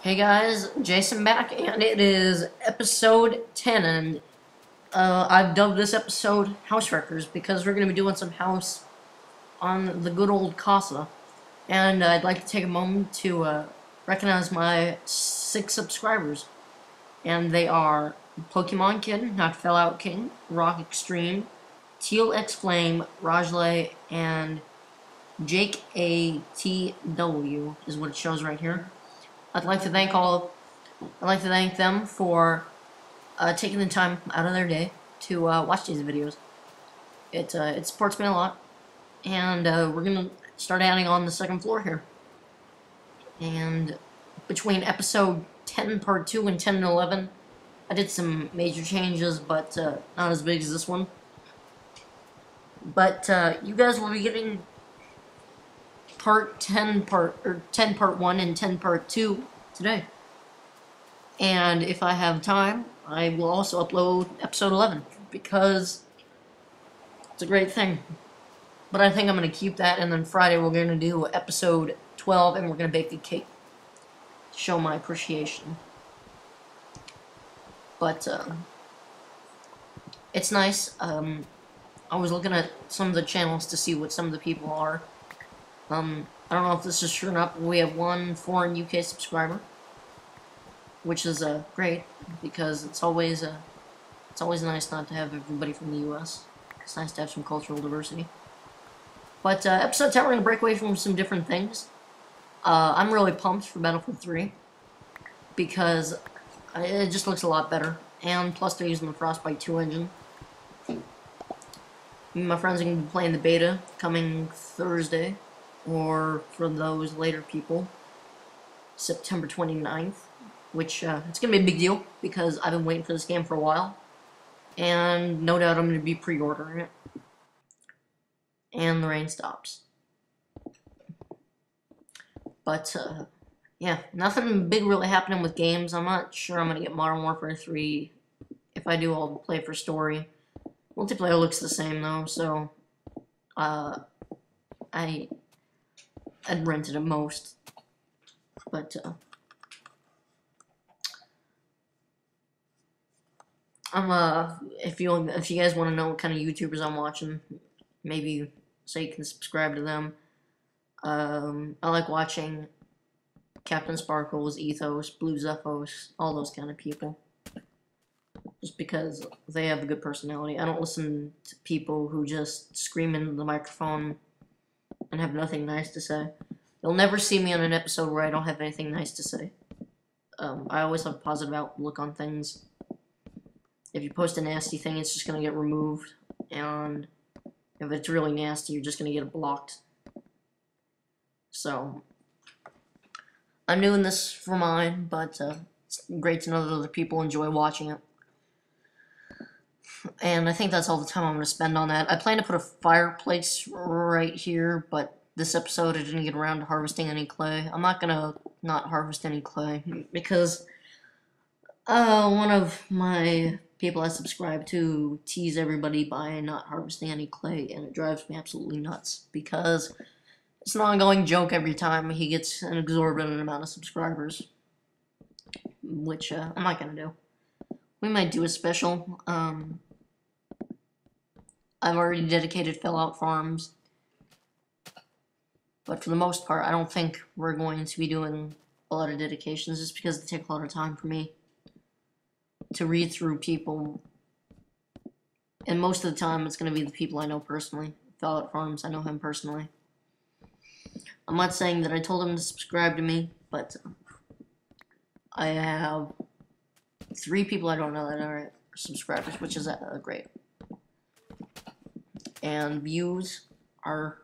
Hey guys, Jason back, and it is episode 10, and I've dubbed this episode House Wreckers because we're going to be doing some house on the good old Casa. And I'd like to take a moment to recognize my 6 subscribers. And they are Pokemon Kid, Not Fallout King, Rock Extreme, Teal X Flame, Rajley, and Jake ATW is what it shows right here. I'd like to thank them for taking the time out of their day to watch these videos. It supports me a lot, and we're gonna start adding on the second floor here. And between episode 10 part 2 and 10 and 11, I did some major changes, but not as big as this one. But you guys will be getting part 10 part 1 and 10 part 2 today. And if I have time, I will also upload episode 11 because it's a great thing. But I think I'm going to keep that, and then Friday we're going to do episode 12 and we're going to bake a cake to show my appreciation. But it's nice. I was looking at some of the channels to see what some of the people are. I don't know if this is true or not, but we have one foreign UK subscriber, which is great because it's always nice not to have everybody from the US. It's nice to have some cultural diversity. But episode 10, we're gonna break away from some different things. I'm really pumped for Battlefield 3 because it just looks a lot better, and plus they're using the Frostbite 2 engine. Me and my friends are gonna be playing the beta coming Thursday. Or for those later people, September 29th, which it's going to be a big deal because I've been waiting for this game for a while, and no doubt I'm going to be pre-ordering it. And the rain stops. But, yeah, nothing big really happening with games. I'm not sure I'm going to get Modern Warfare 3. If I do, I'll play for story. Multiplayer looks the same, though, so I'd rent it at most, but if you guys want to know what kind of YouTubers I'm watching, maybe so you can subscribe to them. I like watching Captain Sparkles, Ethos, Blue Zephos, all those kind of people, just because they have a good personality. I don't listen to people who just scream into the microphone and have nothing nice to say. You'll never see me on an episode where I don't have anything nice to say. I always have a positive outlook on things. If you post a nasty thing, it's just going to get removed. And if it's really nasty, you're just going to get it blocked. So, I'm doing this for mine, but it's great to know that other people enjoy watching it. And I think that's all the time I'm going to spend on that. I plan to put a fireplace right here, but this episode I didn't get around to harvesting any clay. I'm not going to not harvest any clay, because one of my people I subscribe to tease everybody by not harvesting any clay, and it drives me absolutely nuts, because it's an ongoing joke every time he gets an exorbitant amount of subscribers, which I'm not going to do. We might do a special. I've already dedicated Fallout Farms, but for the most part, I don't think we're going to be doing a lot of dedications, just because they take a lot of time for me to read through people, and most of the time it's going to be the people I know personally. Fallout Farms, I know him personally. I'm not saying that I told him to subscribe to me, but I have 3 people I don't know that are subscribers, which is great. And views are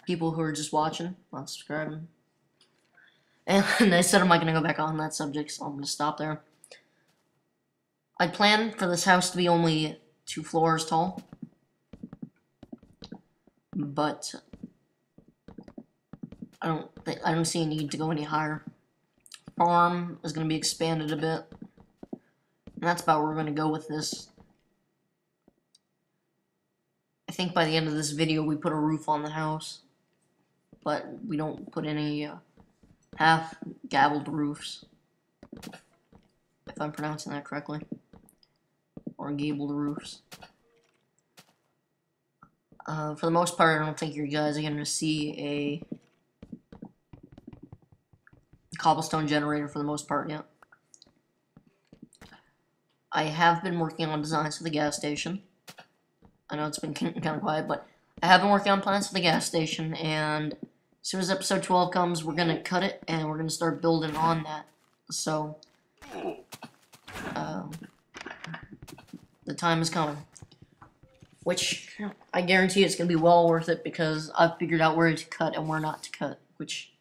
people who are just watching, not subscribing. And I said I'm not going to go back on that subject, so I'm going to stop there. I plan for this house to be only 2 floors tall, but I don't see a need to go any higher. Farm is going to be expanded a bit, and that's about where we're going to go with this. I think by the end of this video we put a roof on the house, but we don't put any half-gabled roofs. if I'm pronouncing that correctly. Or gabled roofs. For the most part, I don't think you guys are going to see a cobblestone generator for the most part yet. I have been working on designs for the gas station. I know it's been kind of quiet, but I have been working on plans for the gas station, and as soon as episode 12 comes, we're going to cut it, and we're going to start building on that. So, the time is coming. Which, I guarantee it's going to be well worth it, because I've figured out where to cut and where not to cut, which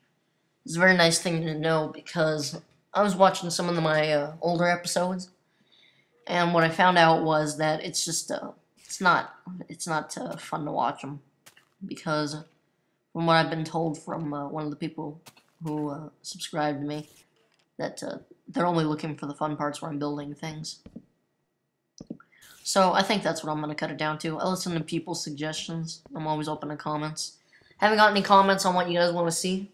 is a very nice thing to know, because I was watching some of my older episodes, and what I found out was that it's just, it's not fun to watch them, because from what I've been told from one of the people who subscribed to me, that they're only looking for the fun parts where I'm building things. So I think that's what I'm going to cut it down to. I listen to people's suggestions. I'm always open to comments. Haven't got any comments on what you guys want to see.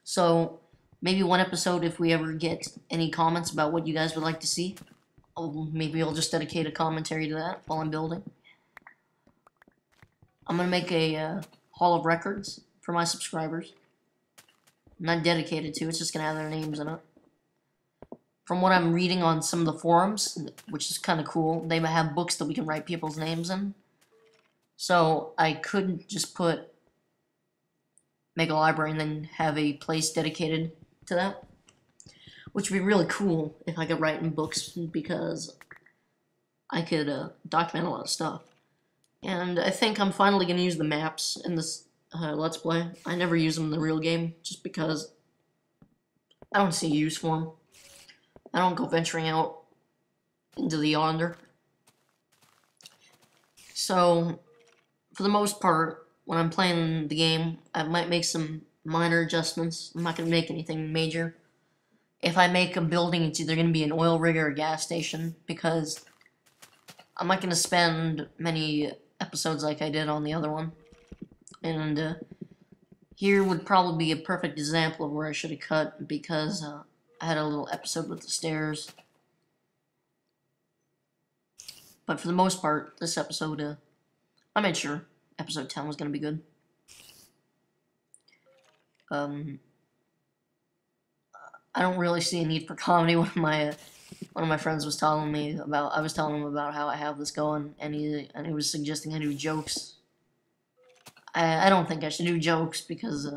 So maybe one episode, if we ever get any comments about what you guys would like to see, maybe I'll just dedicate a commentary to that while I'm building. I'm going to make a Hall of Records for my subscribers. I'm not dedicated to, it's just going to have their names in it. From what I'm reading on some of the forums, which is kind of cool, they might have books that we can write people's names in. So I could just make a library and then have a place dedicated to that. Which would be really cool if I could write in books, because I could document a lot of stuff. And I think I'm finally going to use the maps in this Let's Play. I never use them in the real game, just because I don't see a use for them. I don't go venturing out into the yonder. So, for the most part, when I'm playing the game, I might make some minor adjustments. I'm not going to make anything major. If I make a building, it's either going to be an oil rig or a gas station, because I'm not going to spend many episodes like I did on the other one. And here would probably be a perfect example of where I should have cut, because I had a little episode with the stairs. But for the most part, this episode, I made sure episode 10 was going to be good. I don't really see a need for comedy. One of my friends was telling me about, I was telling him about how I have this going, and he was suggesting I do jokes. I don't think I should do jokes, because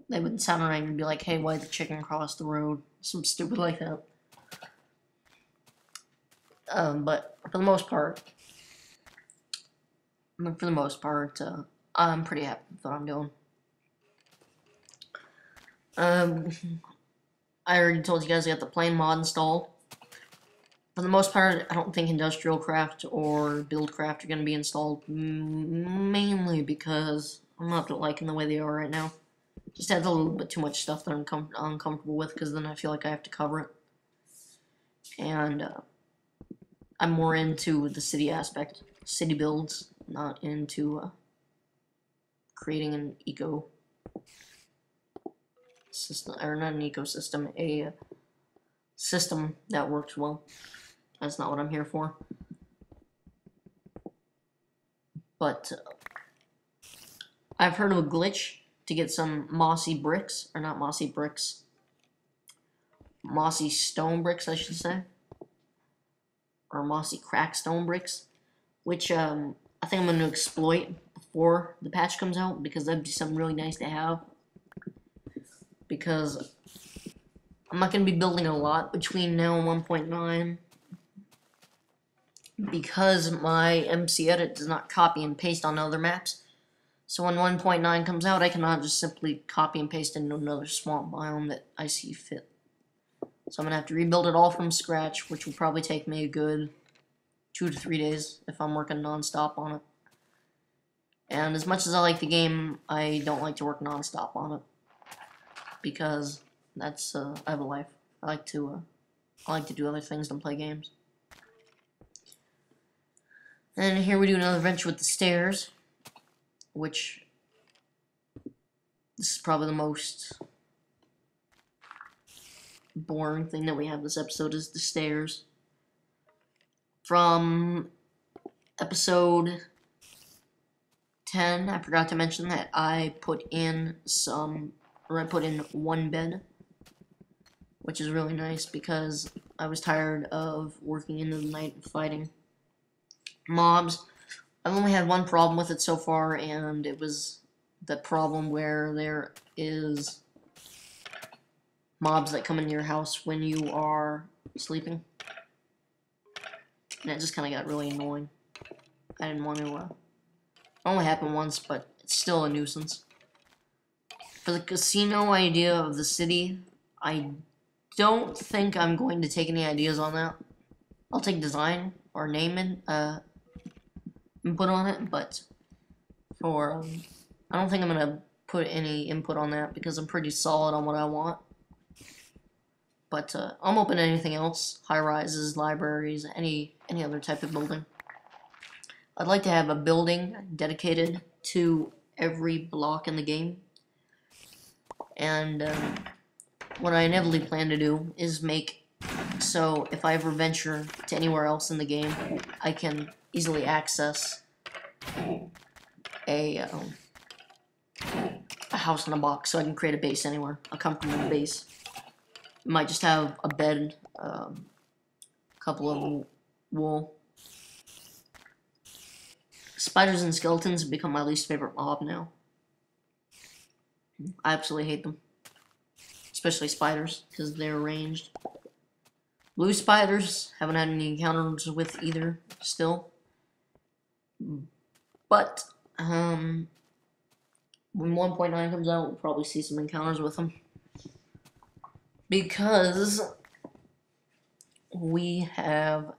they would sound right and be like, hey, why'd the chicken cross the road? Some stupid like that. But for the most part, I'm pretty happy with what I'm doing. I already told you guys I got the plane mod installed. For the most part, I don't think Industrial Craft or Buildcraft are going to be installed, mainly because I'm not liking the way they are right now. Just adds a little bit too much stuff that I'm uncomfortable with, because then I feel like I have to cover it. And I'm more into the city aspect, city builds, not into creating an eco system, or not an ecosystem, a system that works well. That's not what I'm here for. But I've heard of a glitch to get some mossy bricks, or not mossy bricks, mossy stone bricks, I should say, or mossy cracked stone bricks, which I think I'm going to exploit before the patch comes out, because that'd be something really nice to have. Because I'm not going to be building a lot between now and 1.9, because my MC Edit does not copy and paste on other maps. So when 1.9 comes out, I cannot just simply copy and paste into another swamp biome that I see fit. So I'm going to have to rebuild it all from scratch, which will probably take me a good 2 to 3 days if I'm working non-stop on it. And as much as I like the game, I don't like to work non-stop on it, because that's I have a life. I like to do other things than play games. And here we do another adventure with the stairs, which this is probably the most boring thing that we have this episode is the stairs. From episode 10, I forgot to mention that I put in one bed, which is really nice because I was tired of working into the night and fighting mobs. I've only had one problem with it so far, and it was the problem where there is mobs that come into your house when you are sleeping. And it just kind of got really annoying. I didn't want to, it only happened once, but it's still a nuisance. For the casino idea of the city, I don't think I'm going to take any ideas on that. I'll take design or name and input on it, but for I don't think I'm gonna put any input on that because I'm pretty solid on what I want. But I'm open to anything else: high rises, libraries, any other type of building. I'd like to have a building dedicated to every block in the game, and what I inevitably plan to do is make so if I ever venture to anywhere else in the game, I can easily access a house in a box, so I can create a base anywhere, a comfortable base. Might just have a bed, a couple of wool. Spiders and skeletons have become my least favorite mob now. I absolutely hate them. Especially spiders, because they're ranged. Blue spiders, haven't had any encounters with either, still. But, when 1.9 comes out, we'll probably see some encounters with them. Because we have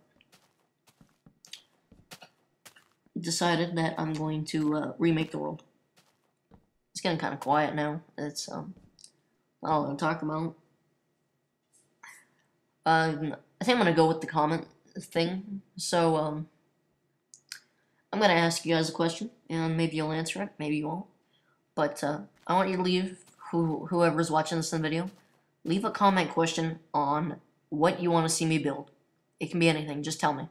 decided that I'm going to remake the world. It's getting kind of quiet now. It's not all I'm talking about. I think I'm gonna go with the comment thing. So I'm gonna ask you guys a question, and maybe you'll answer it, maybe you won't. But I want you to leave whoever's watching this in the video. Leave a comment question on what you want to see me build. It can be anything, just tell me.